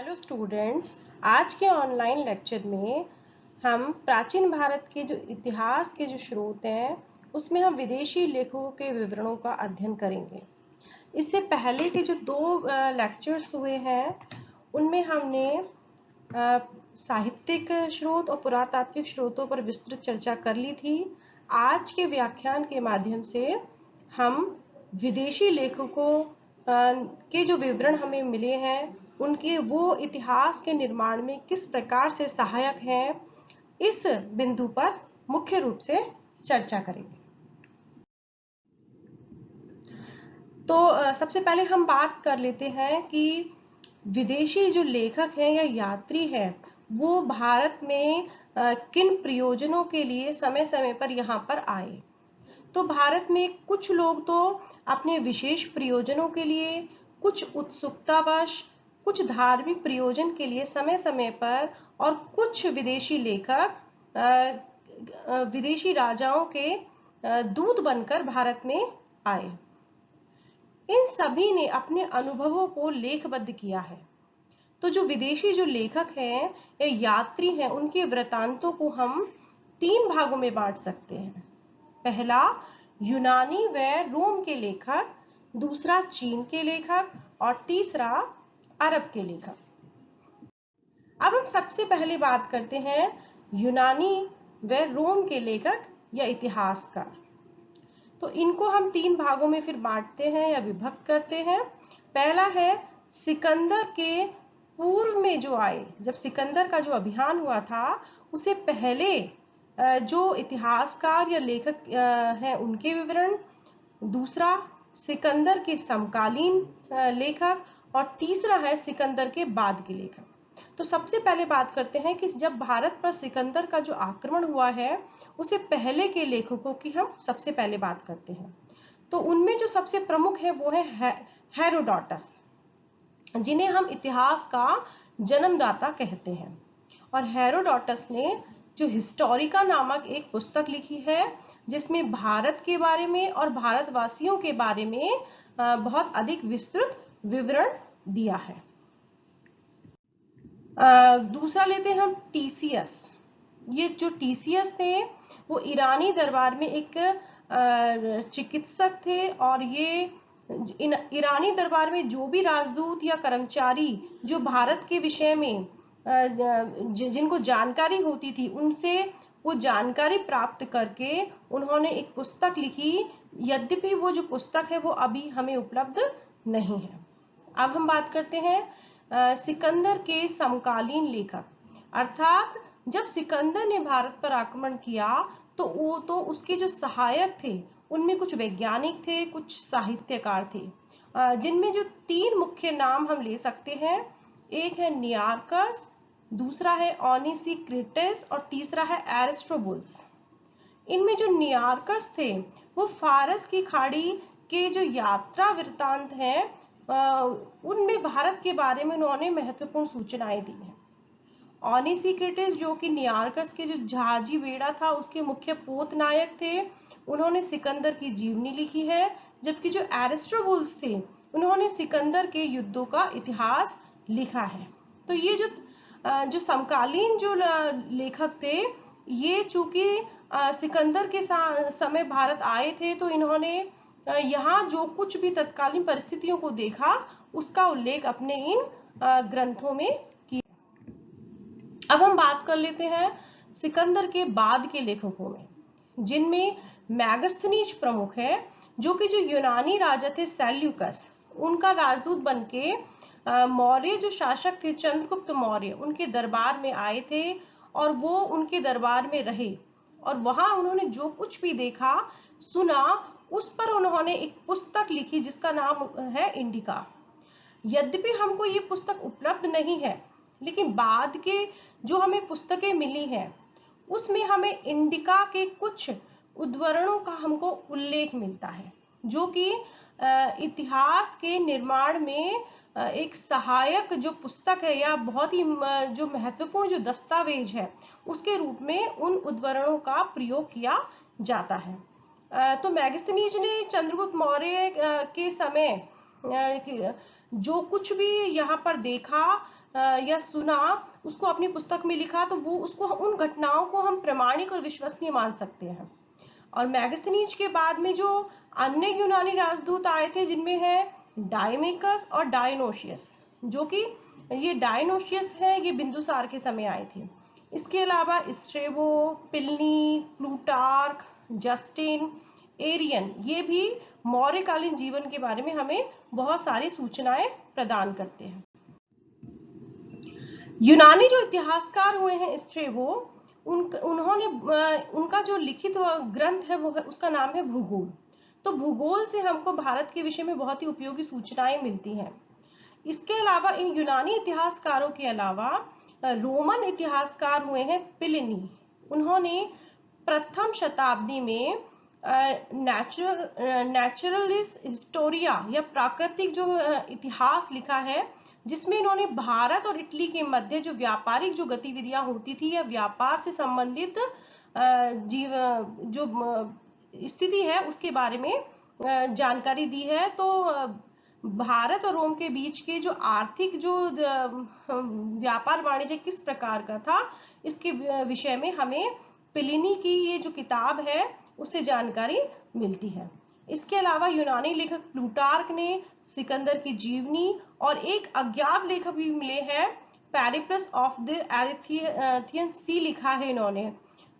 Hello students, आज के online lecture में हम प्राचीन भारत के जो इतिहास के जो स्रोत हैं उसमें हम विदेशी लेखकों के विवरणों का अध्ययन करेंगे। इससे पहले के जो दो लेक्चर्स हुए हैं उनमें हमने साहित्यिक स्रोत और पुरातात्विक स्रोतों पर विस्तृत चर्चा कर ली थी। आज के व्याख्यान के माध्यम से हम विदेशी लेखकों के जो विवरण हमें मिले हैं उनके वो इतिहास के निर्माण में किस प्रकार से सहायक हैं, इस बिंदु पर मुख्य रूप से चर्चा करेंगे। तो सबसे पहले हम बात कर लेते हैं कि विदेशी जो लेखक हैं या यात्री हैं वो भारत में किन प्रयोजनों के लिए समय समय पर यहाँ पर आए। तो भारत में कुछ लोग तो अपने विशेष प्रयोजनों के लिए, कुछ उत्सुकतावश, कुछ धार्मिक प्रयोजन के लिए समय समय पर, और कुछ विदेशी लेखक विदेशी राजाओं के दूत बनकर भारत में आए। इन सभी ने अपने अनुभवों को लेखबद्ध किया है। तो जो विदेशी जो लेखक हैं या यात्री हैं उनके वृत्तांतों को हम तीन भागों में बांट सकते हैं। पहला, यूनानी व रोम के लेखक, दूसरा चीन के लेखक और तीसरा अरब के लेखक। अब हम सबसे पहले बात करते हैं यूनानी व रोम के लेखक या इतिहासकार। तो इनको हम तीन भागों में फिर बांटते हैं या विभक्त करते हैं। पहला है सिकंदर के पूर्व में जो आए, जब सिकंदर का जो अभियान हुआ था उससे पहले जो इतिहासकार या लेखक हैं उनके विवरण, दूसरा सिकंदर के समकालीन लेखक और तीसरा है सिकंदर के बाद के लेखक। तो सबसे पहले बात करते हैं कि जब भारत पर सिकंदर का जो आक्रमण हुआ है उससे पहले के लेखकों की हम सबसे पहले बात करते हैं। तो उनमें जो सबसे प्रमुख है वो है हेरोडोटस, जिन्हें हम इतिहास का जन्मदाता कहते हैं। और हेरोडोटस ने जो हिस्टोरिका नामक एक पुस्तक लिखी है जिसमें भारत के बारे में और भारतवासियों के बारे में बहुत अधिक विस्तृत विवरण दिया है। दूसरा लेते हैं हम टीसीएस। ये जो टीसीएस थे वो ईरानी दरबार में एक चिकित्सक थे, और ये ईरानी दरबार में जो भी राजदूत या कर्मचारी जो भारत के विषय में जिनको जानकारी होती थी उनसे वो जानकारी प्राप्त करके उन्होंने एक पुस्तक लिखी। यद्यपि वो जो पुस्तक है वो अभी हमें उपलब्ध नहीं है। अब हम बात करते हैं सिकंदर के समकालीन लेखक, अर्थात जब सिकंदर ने भारत पर आक्रमण किया तो उसके जो सहायक थे उनमें कुछ वैज्ञानिक थे, कुछ साहित्यकार थे, जिनमें जो तीन मुख्य नाम हम ले सकते हैं। एक है नियार्कस, दूसरा है ओनिसिक्रिटस और तीसरा है एरिस्टोबुल्स। इनमें जो नियार्कस थे वो फारस की खाड़ी के जो यात्रा वृत्तांत हैं उनमें भारत के बारे में उन्होंने महत्वपूर्ण सूचनाएं दी हैं। ओनिसिक्रिटस जो कि नियार्कस के जो जहाजी बेड़ा था उसके मुख्य पोत नायक थे, उन्होंने सिकंदर की जीवनी लिखी है। जबकि जो एरिस्टोबुल्स थे उन्होंने सिकंदर के युद्धों का इतिहास लिखा है। तो ये जो समकालीन जो लेखक थे ये चूंकि सिकंदर के समय भारत आए थे तो इन्होंने यहाँ जो कुछ भी तत्कालीन परिस्थितियों को देखा उसका उल्लेख अपने इन ग्रंथों में किया। अब हम बात कर लेते हैं सिकंदर के बाद के लेखकों में, जिनमें मैगस्थनीज प्रमुख है, जो कि जो यूनानी राजा थे सेल्यूकस, उनका राजदूत बनके मौर्य जो शासक थे चंद्रगुप्त मौर्य उनके दरबार में आए थे, और वो उनके दरबार में रहे और वहां उन्होंने जो कुछ भी देखा सुना उस पर उन्होंने एक पुस्तक लिखी जिसका नाम है इंडिका। यद्यपि हमको ये पुस्तक उपलब्ध नहीं है, लेकिन बाद के जो हमें पुस्तकें मिली हैं उसमें हमें इंडिका के कुछ उद्धरणों का हमको उल्लेख मिलता है, जो कि इतिहास के निर्माण में एक सहायक जो पुस्तक है या बहुत ही जो महत्वपूर्ण जो दस्तावेज है उसके रूप में उन उद्धरणों का प्रयोग किया जाता है। तो मैगस्थनीज ने चंद्रगुप्त मौर्य के समय जो कुछ भी यहाँ पर देखा या सुना, उसको अपनी पुस्तक में लिखा, तो वो उसको उन घटनाओं को हम प्रामाणिक और विश्वसनीय मान सकते हैं। और मैगस्थनीज के बाद में जो अन्य यूनानी राजदूत आए थे, जिनमें है डायमेकस और डायनोशियस, जो कि ये डायनोशियस है, ये बिंदुसार के समय आए थे। इसके अलावा Strabo, Pilani, Plutarch, Justin, Ariane, ये भी मौर्यकालीन जीवन के बारे में हमें बहुत सारी सूचनाएं प्रदान करते हैं। यूनानी जो इतिहासकार हुए हैं स्ट्रेबो, उन्होंने उनका जो लिखित ग्रंथ है वो है, उसका नाम है भूगोल। तो भूगोल से हमको भारत के विषय में बहुत ही उपयोगी सूचनाएं मिलती हैं। इसके अलावा इन यूनानी इतिहासकारों के अलावा रोमन इतिहासकार हुए हैं प्लिनी। उन्होंने प्रथम शताब्दी में नेचुरलिस्ट हिस्टोरिया या प्राकृतिक जो इतिहास लिखा है, जिसमें इन्होंने भारत और इटली के मध्य जो व्यापारिक जो गतिविधियां होती थी या व्यापार से संबंधित जो स्थिति है उसके बारे में जानकारी दी है। तो भारत और रोम के बीच के जो आर्थिक जो व्यापार वाणिज्य किस प्रकार का था, इसके विषय में हमें प्लिनी की ये जो किताब है उससे जानकारी मिलती है। इसके अलावा यूनानी लेखक प्लूटार्क ने सिकंदर की जीवनी और एक अज्ञात लेखक भी मिले हैं, पेरिप्लस ऑफ द एरिथियन सी लिखा है इन्होंने।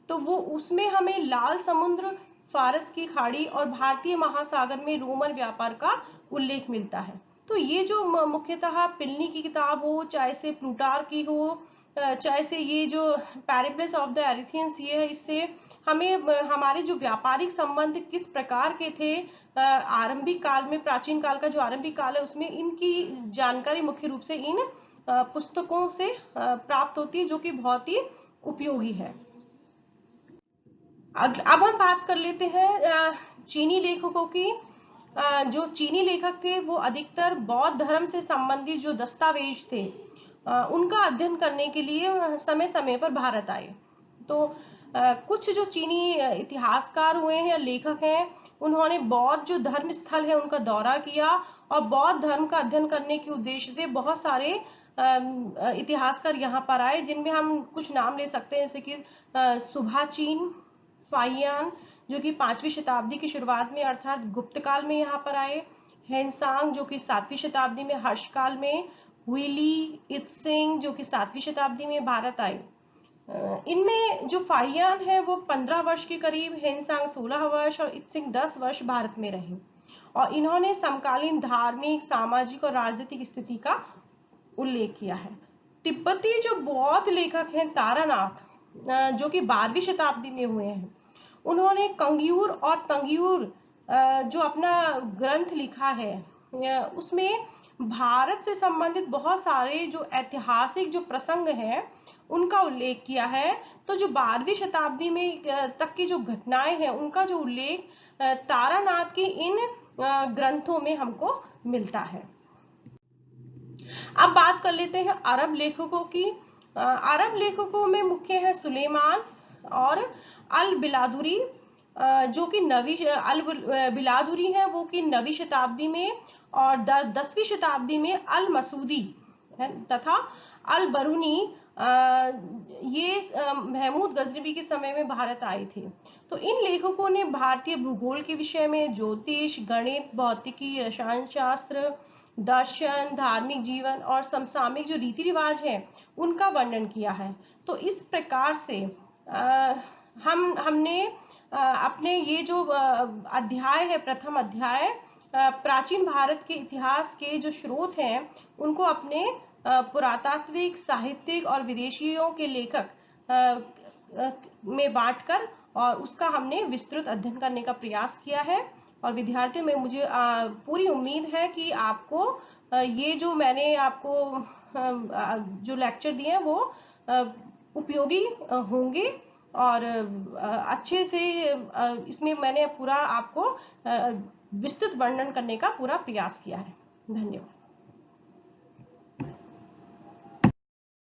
तो वो उसमें हमें लाल समुद्र, फारस की खाड़ी और भारतीय महासागर में रोमन व्यापार का उल्लेख मिलता है। तो ये जो मुख्यतः प्लिनी की किताब हो, चाहे से प्लूटार्क की हो, चाहे से ये जो पेरिप्लस ऑफ द एरिथियन सी है, इससे हमें हमारे जो व्यापारिक संबंध किस प्रकार के थे आरंभिक काल में, प्राचीन काल का जो आरंभिक काल है उसमें, इनकी जानकारी मुख्य रूप से इन पुस्तकों से प्राप्त होती है, जो कि बहुत ही उपयोगी है। अब हम बात कर लेते हैं चीनी लेखकों की। जो चीनी लेखक थे वो अधिकतर बौद्ध धर्म से संबंधित जो दस्तावेज थे उनका अध्ययन करने के लिए समय समय पर भारत आए। तो कुछ जो चीनी इतिहासकार हुए हैं या लेखक हैं, उन्होंने बौद्ध जो धर्म स्थल है उनका दौरा किया और बौद्ध धर्म का अध्ययन करने के उद्देश्य से बहुत सारे इतिहासकार यहाँ पर आए, जिनमें हम कुछ नाम ले सकते हैं, जैसे कि सुभाचीन, फाहियान, जो कि 5वीं शताब्दी की शुरुआत में अर्थात गुप्त काल में यहाँ पर आए, हेनसांग जो कि 7वीं शताब्दी में हर्षकाल में, हुइली, इत्सिंग जो कि 7वीं शताब्दी में भारत आए। इनमें जो फाहियान है वो 15 वर्ष के करीब, हेनसांग 16 वर्ष और इत्सिंग 10 वर्ष भारत में रहे और इन्होंने समकालीन धार्मिक, सामाजिक और राजनीतिक स्थिति का उल्लेख किया है। तिब्बती जो बौद्ध लेखक हैं तारानाथ, जो कि 12वीं शताब्दी में हुए हैं, उन्होंने कंग्यूर और तंग्यूर जो अपना ग्रंथ लिखा है, उसमें भारत से संबंधित बहुत सारे जो ऐतिहासिक जो प्रसंग हैं उनका उल्लेख किया है। तो जो 12वीं शताब्दी में तक की जो घटनाएं हैं उनका जो उल्लेख तारानाथ के इन ग्रंथों में हमको मिलता है। अब बात कर लेते हैं अरब लेखकों की। अरब लेखकों में मुख्य है सुलेमान और अल बिलादुरी, जो कि अल बिलादुरी है वो कि 9वीं शताब्दी में, और 10वीं शताब्दी में अल मसूदी तथा अल बरूनी ये महमूद गजनबी के समय में भारत आए थे। तो इन लेखकों ने भारतीय भूगोल के विषय में ज्योतिष, गणित, भौतिकी, रसायन शास्त्र, दर्शन, धार्मिक जीवन और समसामयिक जो रीति रिवाज है उनका वर्णन किया है। तो इस प्रकार से हमने अपने ये जो अध्याय है, प्रथम अध्याय प्राचीन भारत के इतिहास के जो स्रोत हैं उनको अपने पुरातात्विक, साहित्यिक और विदेशियों के लेखक में बांटकर और उसका हमने विस्तृत अध्ययन करने का प्रयास किया है। और विद्यार्थियों में मुझे पूरी उम्मीद है कि आपको ये जो मैंने आपको जो लेक्चर दिए हैं वो उपयोगी होंगे और अच्छे से इसमें मैंने पूरा आपको विस्तृत वर्णन करने का पूरा प्रयास किया है। धन्यवाद।